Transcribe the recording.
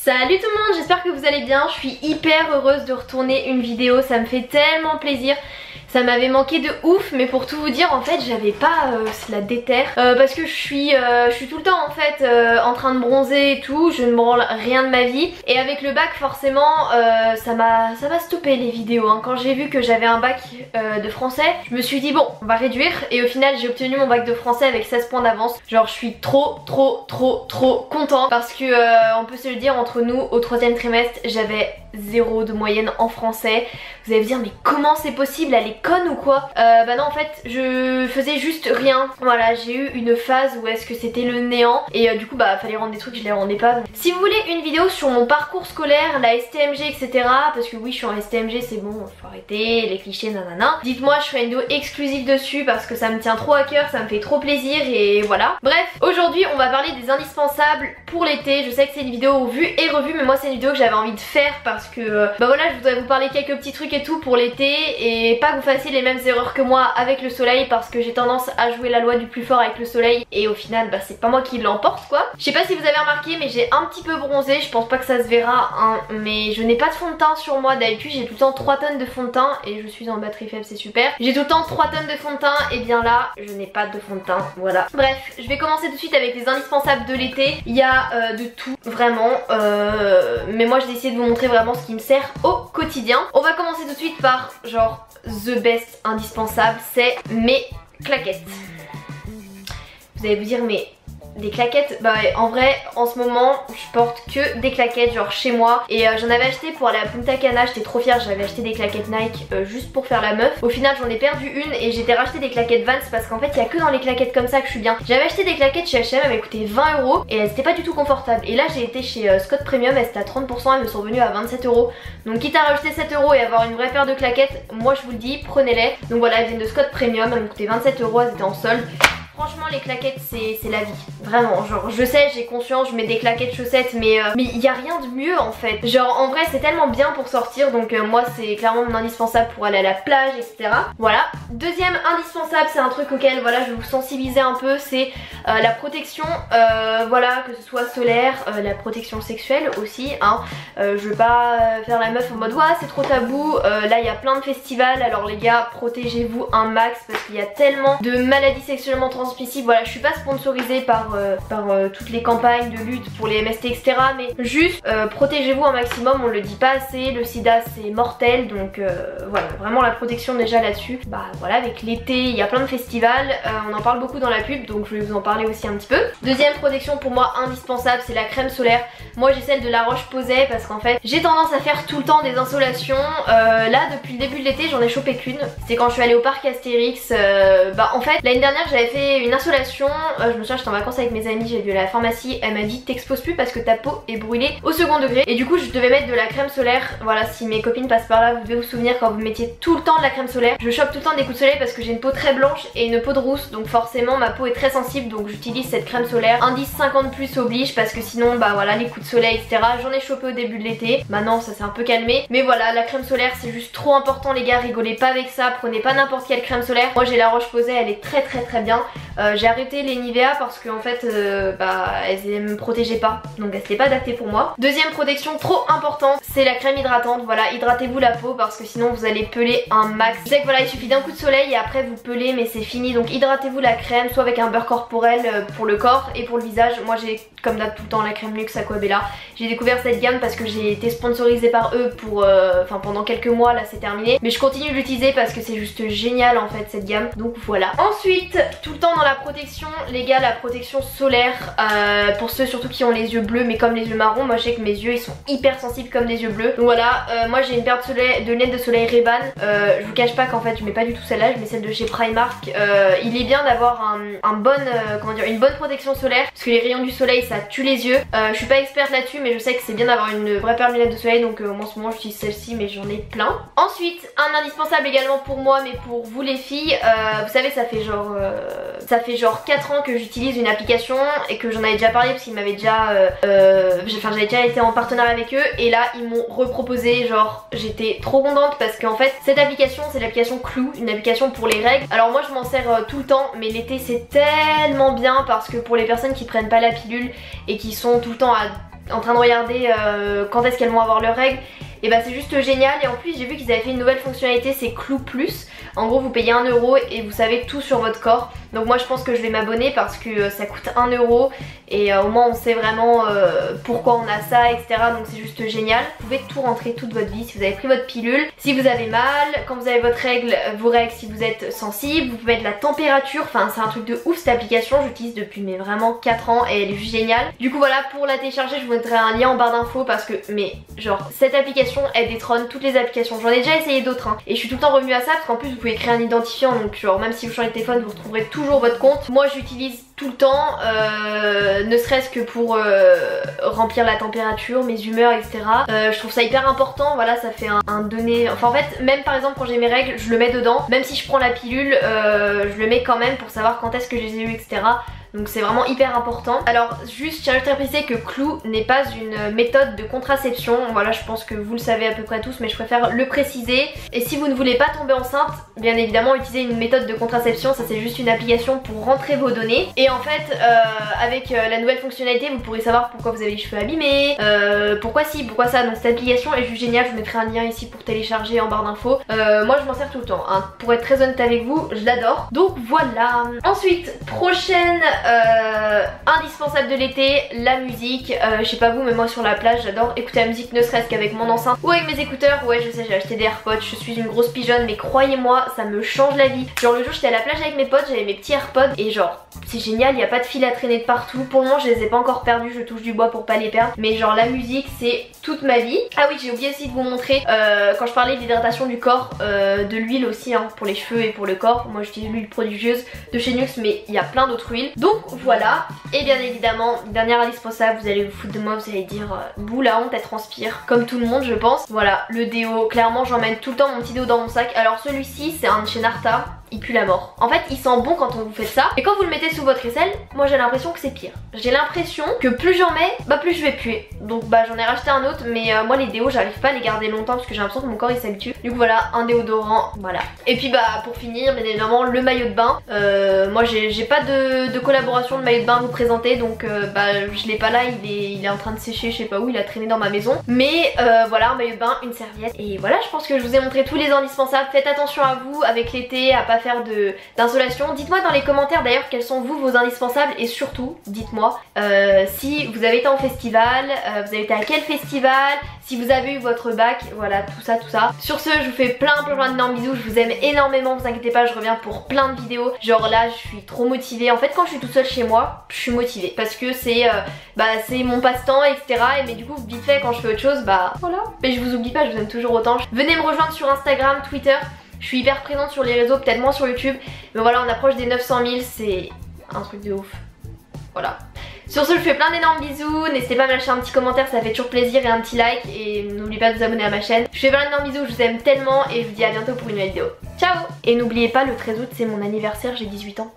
Salut tout le monde, j'espère que vous allez bien. Je suis hyper heureuse de retourner une vidéo, ça me fait tellement plaisir. Ça m'avait manqué de ouf, mais pour tout vous dire, en fait j'avais pas la déterre parce que je suis tout le temps en fait en train de bronzer et tout, je ne branle rien de ma vie. Et avec le bac forcément ça m'a stoppé les vidéos hein. Quand j'ai vu que j'avais un bac de français, je me suis dit bon on va réduire, et au final j'ai obtenu mon bac de français avec 16 points d'avance. Genre je suis trop contente parce que on peut se le dire entre nous, au 3e trimestre j'avais 0 de moyenne en français. Vous allez me dire mais comment c'est possible, elle est conne ou quoi? Bah non en fait je faisais juste rien. Voilà, j'ai eu une phase où est-ce que c'était le néant et du coup bah fallait rendre des trucs, je les rendais pas. Donc, si vous voulez une vidéo sur mon parcours scolaire, la STMG etc, parce que oui je suis en STMG, c'est bon, faut arrêter les clichés nanana, dites-moi, je ferai une vidéo exclusive dessus parce que ça me tient trop à cœur, ça me fait trop plaisir et voilà. Bref, aujourd'hui on va parler des indispensables pour l'été. Je sais que c'est une vidéo vue et revue, mais moi c'est une vidéo que j'avais envie de faire parce que bah voilà, je voudrais vous parler quelques petits trucs et tout pour l'été et pas que vous fassiez les mêmes erreurs que moi avec le soleil, parce que j'ai tendance à jouer la loi du plus fort avec le soleil et au final bah c'est pas moi qui l'emporte quoi. Je sais pas si vous avez remarqué mais j'ai un petit peu bronzé, je pense pas que ça se verra hein, mais je n'ai pas de fond de teint sur moi. D'habitude j'ai tout le temps 3 tonnes de fond de teint et je suis en batterie faible, c'est super. J'ai tout le temps 3 tonnes de fond de teint et bien là je n'ai pas de fond de teint, voilà. Bref, je vais commencer tout de suite avec les indispensables de l'été. Il y a de tout vraiment mais moi j'ai essayé de vous montrer vraiment ce qui me sert au quotidien. On va commencer tout de suite par genre the best indispensable, c'est mes claquettes. Vous allez vous dire mais des claquettes, bah en vrai en ce moment je porte que des claquettes genre chez moi et j'en avais acheté pour aller à Punta Cana, j'étais trop fière, j'avais acheté des claquettes Nike juste pour faire la meuf. Au final j'en ai perdu une et j'étais racheté des claquettes Vans parce qu'en fait il y a que dans les claquettes comme ça que je suis bien. J'avais acheté des claquettes chez H&M, elles m'avaient coûté 20 € et elles étaient pas du tout confortables, et là j'ai été chez Scott Premium, elles étaient à 30%, elles me sont revenues à 27 €. Donc quitte à rajouter 7 € et avoir une vraie paire de claquettes, moi je vous le dis, prenez-les. Donc voilà, elles viennent de Scott Premium, elles m'ont coûté 27 €, elles étaient en solde. Franchement les claquettes c'est la vie, vraiment, genre je sais, j'ai conscience, je mets des claquettes chaussettes mais il y a rien de mieux en fait. Genre en vrai c'est tellement bien pour sortir, donc moi c'est clairement mon indispensable pour aller à la plage etc. Voilà. Deuxième indispensable, c'est un truc auquel voilà je vais vous sensibiliser un peu, c'est la protection, voilà, que ce soit solaire, la protection sexuelle aussi hein. Je veux pas faire la meuf en mode ouais c'est trop tabou, là il y a plein de festivals, alors les gars protégez-vous un max parce qu'il y a tellement de maladies sexuellement transmissibles. Voilà, je suis pas sponsorisée par toutes les campagnes de lutte pour les MST etc, mais juste protégez-vous un maximum, on le dit pas assez, le sida c'est mortel, donc voilà, vraiment la protection déjà là-dessus. Bah voilà, avec l'été il y a plein de festivals, on en parle beaucoup dans la pub donc je vais vous en parler aussi un petit peu. Deuxième protection pour moi indispensable, c'est la crème solaire. Moi j'ai celle de La Roche-Posay parce qu'en fait j'ai tendance à faire tout le temps des insolations. Là depuis le début de l'été j'en ai chopé qu'une, c'est quand je suis allée au parc Astérix. Bah en fait l'année dernière j'avais fait une insolation, je me souviens j'étais en vacances avec mes amis, j'ai vu à la pharmacie, elle m'a dit t'exposes plus parce que ta peau est brûlée au second degré, et du coup je devais mettre de la crème solaire. Voilà, si mes copines passent par là vous devez vous souvenir quand vous mettiez tout le temps de la crème solaire. Je chope tout le temps des coups de soleil parce que j'ai une peau très blanche et une peau de rousse, donc forcément ma peau est très sensible, donc j'utilise cette crème solaire. Indice 50+ oblige parce que sinon bah voilà les coups de soleil etc. J'en ai chopé au début de l'été, maintenant ça s'est un peu calmé, mais voilà la crème solaire c'est juste trop important les gars, rigolez pas avec ça, prenez pas n'importe quelle crème solaire. Moi j'ai La Roche-Posay, elle est très bien. J'ai arrêté les Nivea parce qu'en fait bah elles me protégeaient pas, donc elles étaient pas adaptées pour moi. Deuxième protection trop importante, c'est la crème hydratante. Voilà, hydratez-vous la peau parce que sinon vous allez peler un max. Je sais que voilà il suffit d'un coup de soleil et après vous pelez mais c'est fini, donc hydratez-vous la crème, soit avec un beurre corporel pour le corps et pour le visage. Moi j'ai comme d'hab tout le temps la crème luxe Aquabella. J'ai découvert cette gamme parce que j'ai été sponsorisée par eux pour pendant quelques mois, là c'est terminé, mais je continue de l'utiliser parce que c'est juste génial en fait cette gamme, donc voilà. Ensuite tout le temps dans la protection les gars, la protection solaire pour ceux surtout qui ont les yeux bleus mais comme les yeux marrons, moi je sais que mes yeux ils sont hyper sensibles comme des yeux bleus, donc voilà. Moi j'ai une paire de lunettes de soleil Ray-Ban, je vous cache pas qu'en fait je mets pas du tout celle-là, je mets celle de chez Primark. Il est bien d'avoir une bonne protection solaire parce que les rayons du soleil ça tue les yeux. Je suis pas experte là-dessus mais je sais que c'est bien d'avoir une vraie paire de lunettes de soleil, donc en ce moment j'utilise celle-ci mais j'en ai plein. Ensuite un indispensable également pour moi mais pour vous les filles, vous savez ça fait genre 4 ans que j'utilise une application et que j'en avais déjà parlé parce qu'ils m'avaient déjà j'avais déjà été en partenariat avec eux et là ils m'ont reproposé, genre j'étais trop contente parce qu'en fait cette application c'est l'application Clou, une application pour les règles. Alors moi je m'en sers tout le temps mais l'été c'est tellement bien parce que pour les personnes qui prennent pas la pilule et qui sont tout le temps à en train de regarder quand est-ce qu'elles vont avoir leurs règles, et bah c'est juste génial. Et en plus j'ai vu qu'ils avaient fait une nouvelle fonctionnalité, c'est Clou Plus. En gros vous payez 1 € et vous savez tout sur votre corps. Donc moi je pense que je vais m'abonner parce que ça coûte 1 € et au moins on sait vraiment pourquoi on a ça, etc. Donc c'est juste génial. Vous pouvez tout rentrer, toute votre vie, si vous avez pris votre pilule, si vous avez mal, quand vous avez votre règle, vos règles si vous êtes sensible, vous pouvez mettre la température, enfin c'est un truc de ouf cette application, j'utilise depuis mais vraiment 4 ans et elle est juste géniale. Du coup voilà, pour la télécharger je vous mettrai un lien en barre d'infos parce que mais genre cette application elle détrône toutes les applications. J'en ai déjà essayé d'autres hein, et je suis tout le temps revenue à ça parce qu'en plus vous pouvez créer un identifiant, donc genre même si vous changez de téléphone vous retrouverez toujours votre compte. Moi j'utilise tout le temps, ne serait-ce que pour remplir la température, mes humeurs, etc. Je trouve ça hyper important, voilà, ça fait un donné, enfin en fait même par exemple quand j'ai mes règles je le mets dedans, même si je prends la pilule je le mets quand même pour savoir quand est-ce que je les ai eu, etc. Donc c'est vraiment hyper important. Alors juste je tiens à préciser que Clou n'est pas une méthode de contraception. Voilà, je pense que vous le savez à peu près tous, mais je préfère le préciser. Et si vous ne voulez pas tomber enceinte, bien évidemment utilisez une méthode de contraception. Ça c'est juste une application pour rentrer vos données. Et en fait avec la nouvelle fonctionnalité vous pourrez savoir pourquoi vous avez les cheveux abîmés, pourquoi ci, pourquoi ça. Donc cette application est juste géniale. Je vous mettrai un lien ici pour télécharger en barre d'infos. Moi je m'en sers tout le temps hein. Pour être très honnête avec vous, je l'adore. Donc voilà. Ensuite, prochaine indispensable de l'été, la musique. Je sais pas vous mais moi sur la plage j'adore écouter la musique, ne serait-ce qu'avec mon enceinte ou avec mes écouteurs. Ouais je sais, j'ai acheté des AirPods, je suis une grosse pigeonne mais croyez-moi ça me change la vie. Genre le jour j'étais à la plage avec mes potes, j'avais mes petits AirPods et genre c'est génial, il n'y a pas de fil à traîner de partout. Pour le moment je les ai pas encore perdus, je touche du bois pour pas les perdre, mais genre la musique c'est toute ma vie. Ah oui, j'ai oublié aussi de vous montrer quand je parlais d'hydratation du corps, de l'huile aussi hein, pour les cheveux et pour le corps. Moi j'utilise l'huile prodigieuse de chez Nux mais il y a plein d'autres huiles. Donc voilà. Et bien évidemment, dernière indispensable, vous allez vous foutre de moi, vous allez dire bouh la honte elle transpire, comme tout le monde je pense. Voilà, le déo, clairement j'emmène tout le temps mon petit déo dans mon sac. Alors celui-ci c'est un de chez Narta, il pue la mort. En fait il sent bon quand on vous fait ça, et quand vous le mettez sous votre aisselle, moi j'ai l'impression que c'est pire. J'ai l'impression que plus j'en mets, bah plus je vais puer. Donc bah j'en ai racheté un autre, mais moi les déos j'arrive pas à les garder longtemps parce que j'ai l'impression que mon corps il s'habitue. Du coup voilà, un déodorant, voilà. Et puis bah pour finir, bien évidemment le maillot de bain. Moi j'ai pas de collaboration de maillot de bain à vous présenter, donc bah je l'ai pas là, il est en train de sécher, je sais pas où, il a traîné dans ma maison. Mais voilà, un maillot de bain, une serviette. Et voilà, je pense que je vous ai montré tous les indispensables. Faites attention à vous avec l'été, à pas faire d'insolation. Dites-moi dans les commentaires d'ailleurs quels sont vous vos indispensables, et surtout dites-moi si vous avez été en festival, vous avez été à quel festival, si vous avez eu votre bac, voilà tout ça. Sur ce je vous fais plein d'énormes bisous, je vous aime énormément, vous inquiétez pas, je reviens pour plein de vidéos. Genre là je suis trop motivée, en fait quand je suis toute seule chez moi je suis motivée parce que c'est mon passe-temps, etc. Et mais du coup vite fait quand je fais autre chose, bah voilà. Mais je vous oublie pas, je vous aime toujours autant. Venez me rejoindre sur Instagram, Twitter. Je suis hyper présente sur les réseaux, peut-être moins sur YouTube. Mais voilà, on approche des 900 000, c'est un truc de ouf. Voilà. Sur ce, je vous fais plein d'énormes bisous. N'hésitez pas à me lâcher un petit commentaire, ça fait toujours plaisir, et un petit like. Et n'oubliez pas de vous abonner à ma chaîne. Je vous fais plein d'énormes bisous, je vous aime tellement. Et je vous dis à bientôt pour une nouvelle vidéo. Ciao! Et n'oubliez pas, le 13 août, c'est mon anniversaire, j'ai 18 ans.